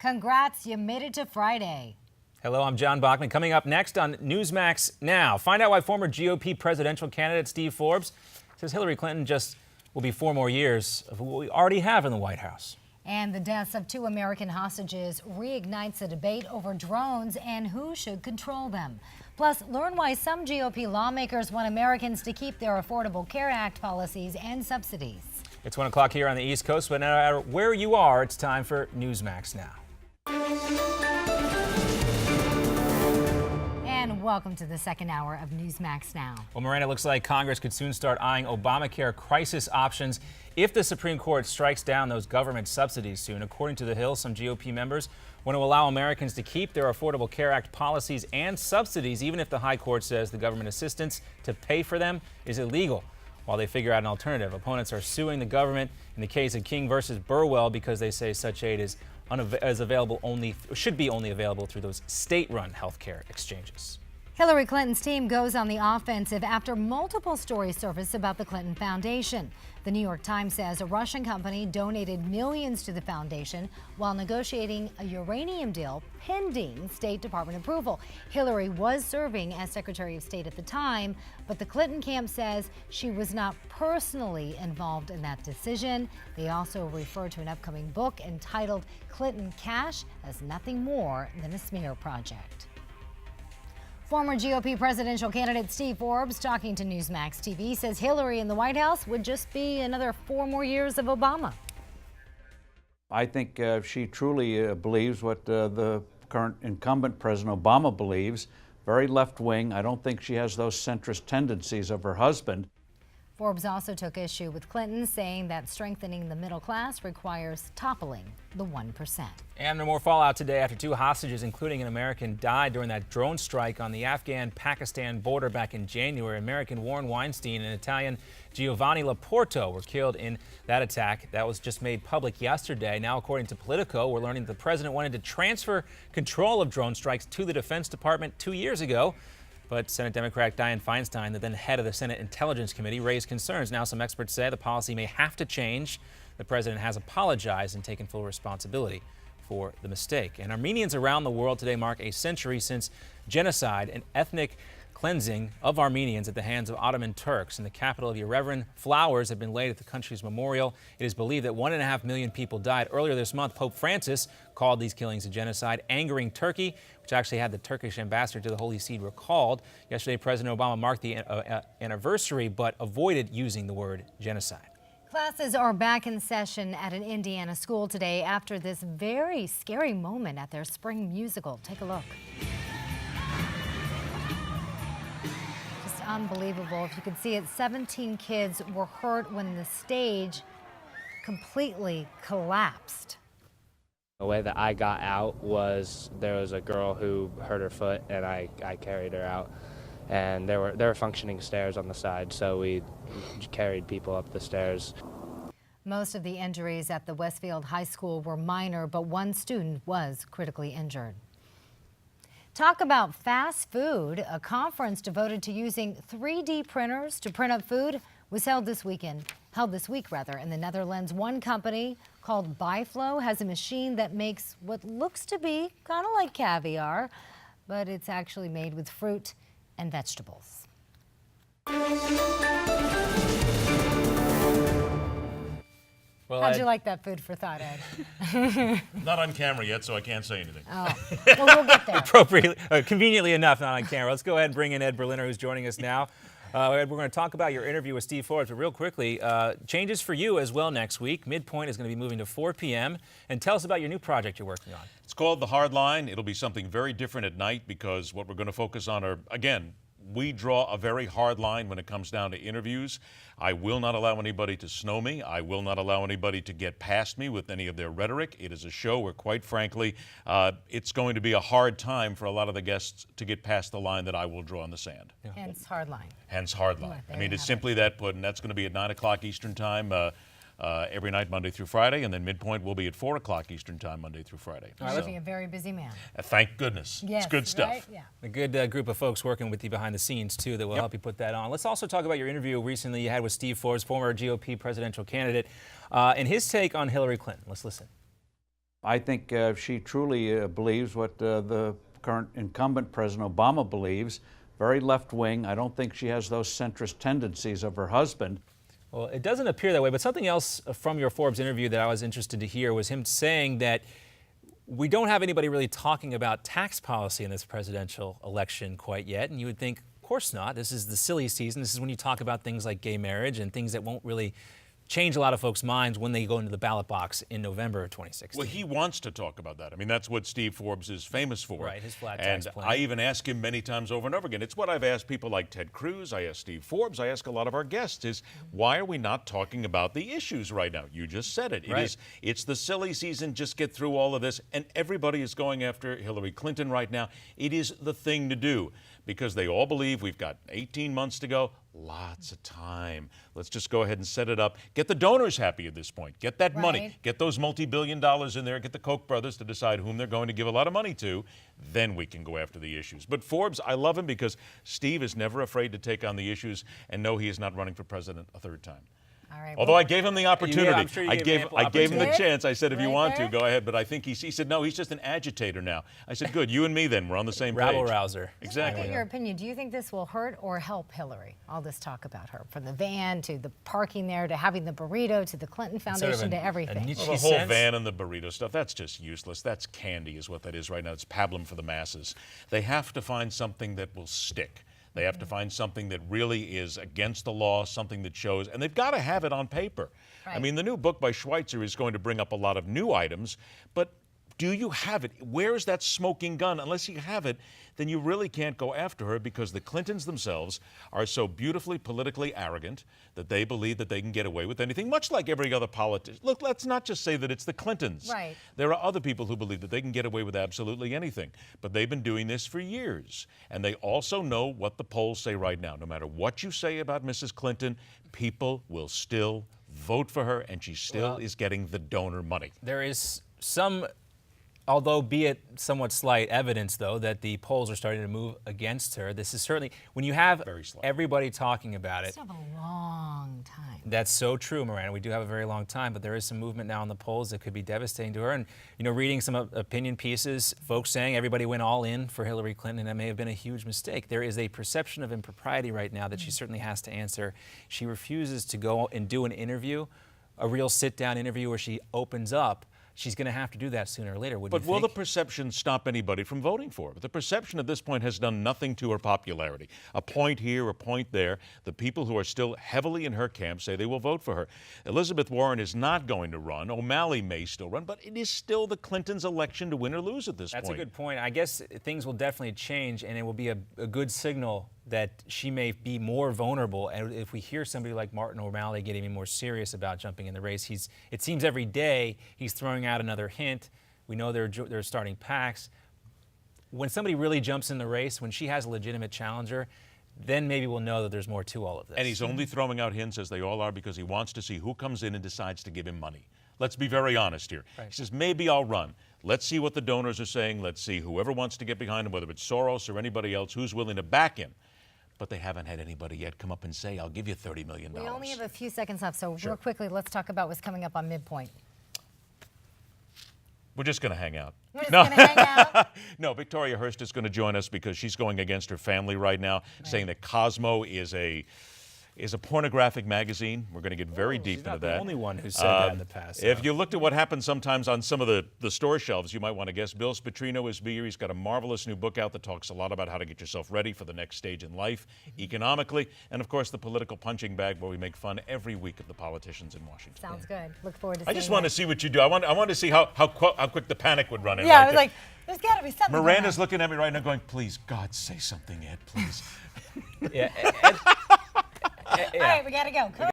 Congrats, you made it to Friday. Hello, I'm John Bachman. Coming up next on Newsmax Now, find out why former GOP presidential candidate Steve Forbes says Hillary Clinton just will be 4 more years of what we already have in the White House. And the deaths of 2 American hostages reignites a debate over drones and who should control them. Plus, learn why some GOP lawmakers want Americans to keep their Affordable Care Act policies and subsidies. It's 1 o'clock here on the East Coast, but no matter where you are, it's time for Newsmax Now. And welcome to the second hour of Newsmax Now. Well, Miranda, looks like Congress could soon start eyeing Obamacare crisis options if the Supreme Court strikes down those government subsidies soon. According to The Hill, some GOP members want to allow Americans to keep their Affordable Care Act policies and subsidies, even if the High Court says the government assistance to pay for them is illegal. While they figure out an alternative, opponents are suing the government in the case of King versus Burwell because they say such aid is available should be only available through those state-run health care exchanges. Hillary Clinton's team goes on the offensive after multiple stories surfaced about the Clinton Foundation. The New York Times says a Russian company donated millions to the foundation while negotiating a uranium deal pending State Department approval. Hillary was serving as Secretary of State at the time, but the Clinton camp says she was not personally involved in that decision. They also refer to an upcoming book entitled Clinton Cash as nothing more than a smear project. Former GOP presidential candidate Steve Forbes, talking to Newsmax TV, says Hillary in the White House would just be another 4 more years of Obama. I think she truly believes what the current incumbent President Obama believes. Very left-wing. I don't think she has those centrist tendencies of her husband. Forbes also took issue with Clinton, saying that strengthening the middle class requires toppling the 1%. And more fallout today after 2 hostages, including an American, died during that drone strike on the Afghan-Pakistan border back in January. American Warren Weinstein and Italian Giovanni Laporto were killed in that attack. That was just made public yesterday. Now, according to Politico, we're learning that the president wanted to transfer control of drone strikes to the Defense Department 2 years ago. But Senate Democrat Dianne Feinstein, the then head of the Senate Intelligence Committee, raised concerns. Now some experts say the policy may have to change. The president has apologized and taken full responsibility for the mistake. And Armenians around the world today mark a century since genocide and ethnic cleansing of Armenians at the hands of Ottoman Turks. In the capital of Yerevan, flowers have been laid at the country's memorial. It is believed that 1.5 million people died. Earlier this month, Pope Francis called these killings a genocide, angering Turkey, which actually had the Turkish ambassador to the Holy See recalled. Yesterday, President Obama marked the anniversary, but avoided using the word genocide. Classes are back in session at an Indiana school today after this very scary moment at their spring musical. Take a look. Just unbelievable. If you could see it, 17 kids were hurt when the stage completely collapsed. The way that I got out was there was a girl who hurt her foot, and I carried her out. And there were functioning stairs on the side, so we carried people up the stairs. Most of the injuries at the Westfield High School were minor, but 1 student was critically injured. Talk about fast food. A conference devoted to using 3D printers to print up food was held this week in the Netherlands. One company called Biflow has a machine that makes what looks to be kind of like caviar, but it's actually made with fruit and vegetables. Well, How'd you like that food for thought, Ed? Not on camera yet, so I can't say anything. Oh, well, we'll get there. Appropriately, conveniently enough, not on camera. Let's go ahead and bring in Ed Berliner, who's joining us now. Ed, we're going to talk about your interview with Steve Forbes, but real quickly, changes for you as well next week. Midpoint is going to be moving to 4 p.m. And tell us about your new project you're working on. It's called The Hard Line. It'll be something very different at night because what we're going to focus on are, again, we draw a very hard line when it comes down to interviews. I will not allow anybody to snow me. I will not allow anybody to get past me with any of their rhetoric. It is a show where, quite frankly, it's going to be a hard time for a lot of the guests to get past the line that I will draw in the sand. Yeah. Hence hard line. Hence hard line. I mean, it's simply that put, and that's going to be at 9 o'clock Eastern Time. Every night, Monday through Friday, and then midpoint will be at 4 o'clock Eastern Time, Monday through Friday. You'll be a very busy man. Thank goodness. Yes, it's good stuff. Right? Yeah. A good group of folks working with you behind the scenes, too, that will help you put that on. Let's also talk about your interview recently you had with Steve Forbes, former GOP presidential candidate, and his take on Hillary Clinton. Let's listen. I think she truly believes what the current incumbent President Obama believes, very left-wing. I don't think she has those centrist tendencies of her husband. Well, it doesn't appear that way, but something else from your Forbes interview that I was interested to hear was him saying that we don't have anybody really talking about tax policy in this presidential election quite yet, and you would think, of course not. This is the silly season. This is when you talk about things like gay marriage and things that won't really change a lot of folks' minds when they go into the ballot box in November of 2016. Well, he wants to talk about that. I mean, that's what Steve Forbes is famous for. Right, his flat tax and plan. I even ask him many times over and over again. It's what I've asked people like Ted Cruz, I ask Steve Forbes, I ask a lot of our guests is, why are we not talking about the issues right now? You just said it. Right. It's the silly season, just get through all of this, and everybody is going after Hillary Clinton right now. It is the thing to do because they all believe we've got 18 months to go. Lots of time. Let's just go ahead and set it up. Get the donors happy at this point. Get that money. Get those multi-billion dollars in there. Get the Koch brothers to decide whom they're going to give a lot of money to. Then we can go after the issues. But Forbes, I love him because Steve is never afraid to take on the issues and know he is not running for president a third time. All right, Although I gave him the opportunity. Yeah, I'm sure you I gave him gave him the chance. I said, if you Right want there? to, go ahead. But I think he said, no, he's just an agitator now. I said, good, you and me then. We're on the same page. Rabble-rouser. I Exactly. get your opinion. Do you think this will hurt or help Hillary? All this talk about her, from the van to the parking there to having the burrito to the Clinton Foundation to everything. Well, the whole van and the burrito stuff, that's just useless. That's candy is what that is right now. It's pablum for the masses. They have to find something that will stick. They have to find something that really is against the law, something that shows, and they've got to have it on paper. Right. I mean, the new book by Schweitzer is going to bring up a lot of new items, but do you have it? Where's that smoking gun? Unless you have it, then you really can't go after her because the Clintons themselves are so beautifully politically arrogant that they believe that they can get away with anything, much like every other politician. Look, let's not just say that it's the Clintons. Right. There are other people who believe that they can get away with absolutely anything, but they've been doing this for years. And they also know what the polls say right now. No matter what you say about Mrs. Clinton, people will still vote for her, and she still is getting the donor money. There is some, although be it somewhat slight, evidence, though, that the polls are starting to move against her. This is certainly, when you have everybody talking about it. Still have a long time. That's so true, Miranda. We do have a very long time, but there is some movement now in the polls that could be devastating to her. And, you know, reading some opinion pieces, folks saying everybody went all in for Hillary Clinton, and that may have been a huge mistake. There is a perception of impropriety right now that she certainly has to answer. She refuses to go and do an interview, a real sit-down interview where she opens up. She's going to have to do that sooner or later, wouldn't you think? But will the perception stop anybody from voting for her? The perception at this point has done nothing to her popularity. A point here, a point there. The people who are still heavily in her camp say they will vote for her. Elizabeth Warren is not going to run. O'Malley may still run, but it is still the Clintons' election to win or lose at this point. That's a good point. I guess things will definitely change, and it will be a good signal that she may be more vulnerable. And if we hear somebody like Martin O'Malley getting even more serious about jumping in the race, it seems every day he's throwing out another hint. We know they're starting PACs. When somebody really jumps in the race, when she has a legitimate challenger, then maybe we'll know that there's more to all of this. And he's only throwing out hints, as they all are, because he wants to see who comes in and decides to give him money. Let's be very honest here. Right. He says, maybe I'll run. Let's see what the donors are saying. Let's see whoever wants to get behind him, whether it's Soros or anybody else, who's willing to back him. But they haven't had anybody yet come up and say, I'll give you $30 million. We only have a few seconds left, so real quickly, let's talk about what's coming up on Midpoint. We're just going to hang out. We're just going to hang out? No, Victoria Hearst is going to join us because she's going against her family right now, saying that Cosmo is a pornographic magazine. We're going to get very deep into that. She's not the only one who said that in the past. If you looked at what happens sometimes on some of the store shelves, you might want to guess. Bill Spitrino is here. He's got a marvelous new book out that talks a lot about how to get yourself ready for the next stage in life, economically, and of course the political punching bag where we make fun every week of the politicians in Washington. Sounds good. Look forward to seeing I just want to see what you do. I want to see how quick the panic would run in. Yeah, right I was there. like, there's got to be something. Miranda's looking at me right now going, please, God, say something, Ed, please. Yeah, All right, we got to go.